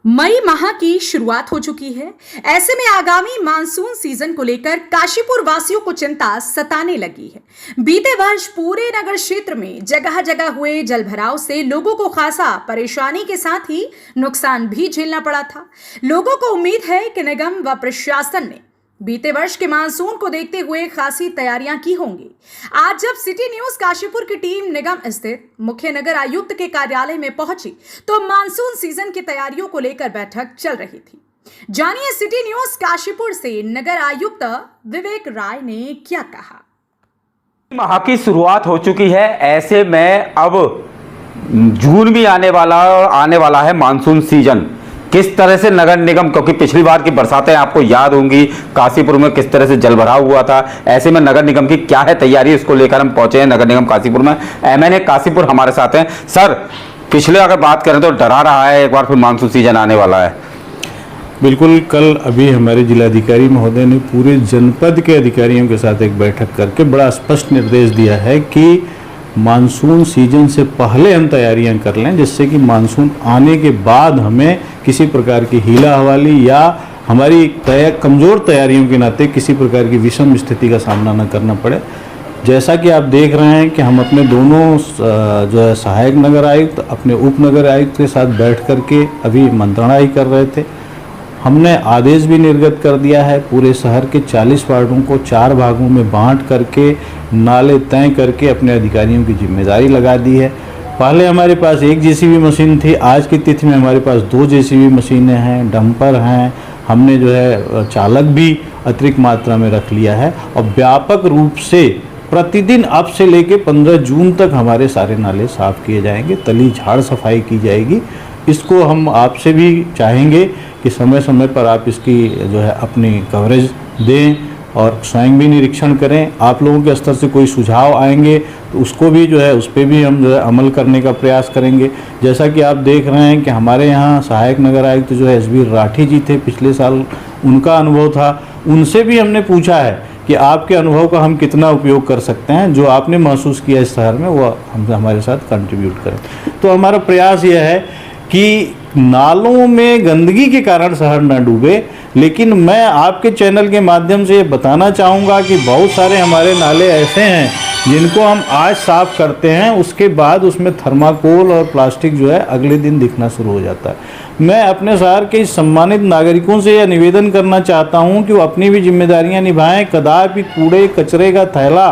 मई माह की शुरुआत हो चुकी है। ऐसे में आगामी मानसून सीजन को लेकर काशीपुर वासियों को चिंता सताने लगी है। बीते वर्ष पूरे नगर क्षेत्र में जगह जगह हुए जलभराव से लोगों को खासा परेशानी के साथ ही नुकसान भी झेलना पड़ा था। लोगों को उम्मीद है कि निगम व प्रशासन ने बीते वर्ष के मानसून को देखते हुए खासी तैयारियां की होंगी। आज जब सिटी न्यूज काशीपुर की टीम निगम स्थित मुख्य नगर आयुक्त के कार्यालय में पहुंची तो मानसून सीजन की तैयारियों को लेकर बैठक चल रही थी। जानिए सिटी न्यूज काशीपुर से नगर आयुक्त विवेक राय ने क्या कहा। माह की शुरुआत हो चुकी है, ऐसे में अब जून भी आने वाला है मानसून सीजन। किस तरह से नगर निगम, क्योंकि पिछली बार की बरसातें आपको याद होंगी, काशीपुर में किस तरह से जलभराव हुआ था, ऐसे में नगर निगम की क्या है तैयारी, इसको लेकर हम पहुंचे हैं नगर निगम काशीपुर में। एमएनए काशीपुर हमारे साथ हैं। सर, पिछले अगर बात करें तो डरा रहा है एक बार फिर मानसून सीजन आने वाला है। बिल्कुल, कल अभी हमारे जिलाधिकारी महोदय ने पूरे जनपद के अधिकारियों के साथ एक बैठक करके बड़ा स्पष्ट निर्देश दिया है कि मानसून सीजन से पहले हम तैयारियां कर लें, जिससे कि मानसून आने के बाद हमें किसी प्रकार की हीला हवाली या हमारी कमज़ोर तैयारियों के नाते किसी प्रकार की विषम स्थिति का सामना न करना पड़े। जैसा कि आप देख रहे हैं कि हम अपने दोनों जो है सहायक नगर आयुक्त अपने उप नगर आयुक्त के साथ बैठ करके अभी मंत्रणा ही कर रहे थे। हमने आदेश भी निर्गत कर दिया है, पूरे शहर के 40 वार्डों को 4 भागों में बांट करके नाले तय करके अपने अधिकारियों की जिम्मेदारी लगा दी है। पहले हमारे पास एक जेसीबी मशीन थी, आज की तिथि में हमारे पास 2 जेसीबी मशीनें हैं, डंपर हैं। हमने जो है चालक भी अतिरिक्त मात्रा में रख लिया है और व्यापक रूप से प्रतिदिन अब से लेकर 15 जून तक हमारे सारे नाले साफ किए जाएंगे, तली झाड़ सफाई की जाएगी। इसको हम आपसे भी चाहेंगे कि समय समय पर आप इसकी जो है अपनी कवरेज दें और स्वयं भी निरीक्षण करें। आप लोगों के स्तर से कोई सुझाव आएंगे तो उसको भी जो है उस पर भी हम जो है अमल करने का प्रयास करेंगे। जैसा कि आप देख रहे हैं कि हमारे यहाँ सहायक नगर आयुक्त जो है एसबी राठी जी थे, पिछले साल उनका अनुभव था, उनसे भी हमने पूछा है कि आपके अनुभव का हम कितना उपयोग कर सकते हैं, जो आपने महसूस किया इस शहर में वो हम हमारे साथ कंट्रीब्यूट करें। तो हमारा प्रयास यह है कि नालों में गंदगी के कारण शहर न डूबे। लेकिन मैं आपके चैनल के माध्यम से ये बताना चाहूँगा कि बहुत सारे हमारे नाले ऐसे हैं जिनको हम आज साफ करते हैं, उसके बाद उसमें थर्माकोल और प्लास्टिक जो है अगले दिन दिखना शुरू हो जाता है। मैं अपने शहर के सम्मानित नागरिकों से यह निवेदन करना चाहता हूँ कि वो अपनी भी जिम्मेदारियाँ निभाएं। कदापि कूड़े कचरे का थैला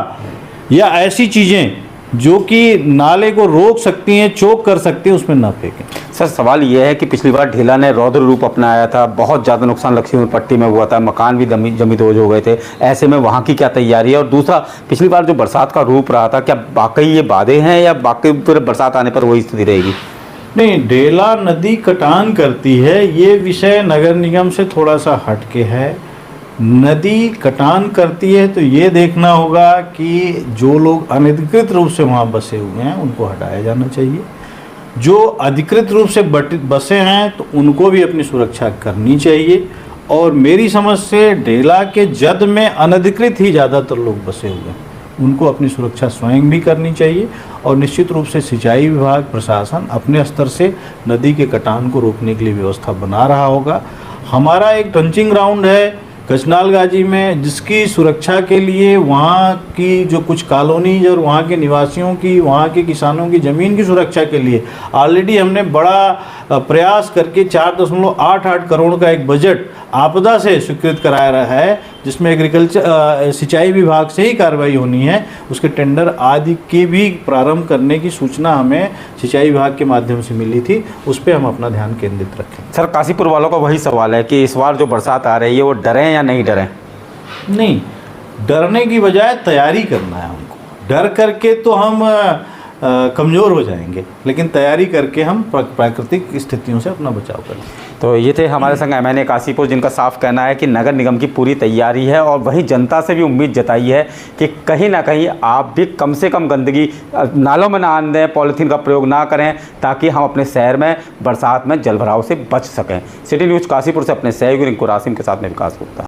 या ऐसी चीज़ें जो कि नाले को रोक सकती हैं, चोक कर सकती हैं, उसमें ना फेंकें। सर, सवाल यह है कि पिछली बार ढेला ने रौद्र रूप अपनाया था, बहुत ज़्यादा नुकसान लक्ष्मी पट्टी में हुआ था, मकान भी जमींदोज हो गए थे। ऐसे में वहाँ की क्या तैयारी है? और दूसरा, पिछली बार जो बरसात का रूप रहा था, क्या वाकई ये बाधे हैं या बाकी फिर बरसात आने पर वही स्थिति रहेगी? नहीं, ढेला नदी कटान करती है, ये विषय नगर निगम से थोड़ा सा हटके है। नदी कटान करती है तो ये देखना होगा कि जो लोग अनधिकृत रूप से वहाँ बसे हुए हैं उनको हटाया जाना चाहिए। जो अधिकृत रूप से बसे हैं तो उनको भी अपनी सुरक्षा करनी चाहिए। और मेरी समझ से ढेला के जद में अनधिकृत ही ज़्यादातर लोग बसे हुए हैं, उनको अपनी सुरक्षा स्वयं भी करनी चाहिए। और निश्चित रूप से सिंचाई विभाग प्रशासन अपने स्तर से नदी के कटान को रोकने के लिए व्यवस्था बना रहा होगा। हमारा एक ट्रंचिंग ग्राउंड है कचनाल गाजी में, जिसकी सुरक्षा के लिए वहाँ की जो कुछ कॉलोनीज और वहाँ के निवासियों की, वहाँ के किसानों की ज़मीन की सुरक्षा के लिए ऑलरेडी हमने बड़ा प्रयास करके 4.88 करोड़ का एक बजट आपदा से स्वीकृत कराया रहा है, जिसमें एग्रीकल्चर सिंचाई विभाग से ही कार्रवाई होनी है। उसके टेंडर आदि के भी प्रारंभ करने की सूचना हमें सिंचाई विभाग के माध्यम से मिली थी, उस पर हम अपना ध्यान केंद्रित रखें। सर, काशीपुर वालों का वही सवाल है कि इस बार जो बरसात आ रही है वो डरें या नहीं डरें? नहीं, डरने की बजाय तैयारी करना है हमको। डर करके तो हम कमज़ोर हो जाएंगे, लेकिन तैयारी करके हम प्राकृतिक स्थितियों से अपना बचाव करें। तो ये थे हमारे संग एमएनए काशीपुर, जिनका साफ कहना है कि नगर निगम की पूरी तैयारी है और वही जनता से भी उम्मीद जताई है कि कहीं ना कहीं आप भी कम से कम गंदगी नालों में ना आने दें, पॉलीथीन का प्रयोग ना करें, ताकि हम अपने शहर में बरसात में जलभराव से बच सकें। सिटी न्यूज़ काशीपुर से अपने सहयोगी रिंकू रासिम के साथ में विकास गुप्ता।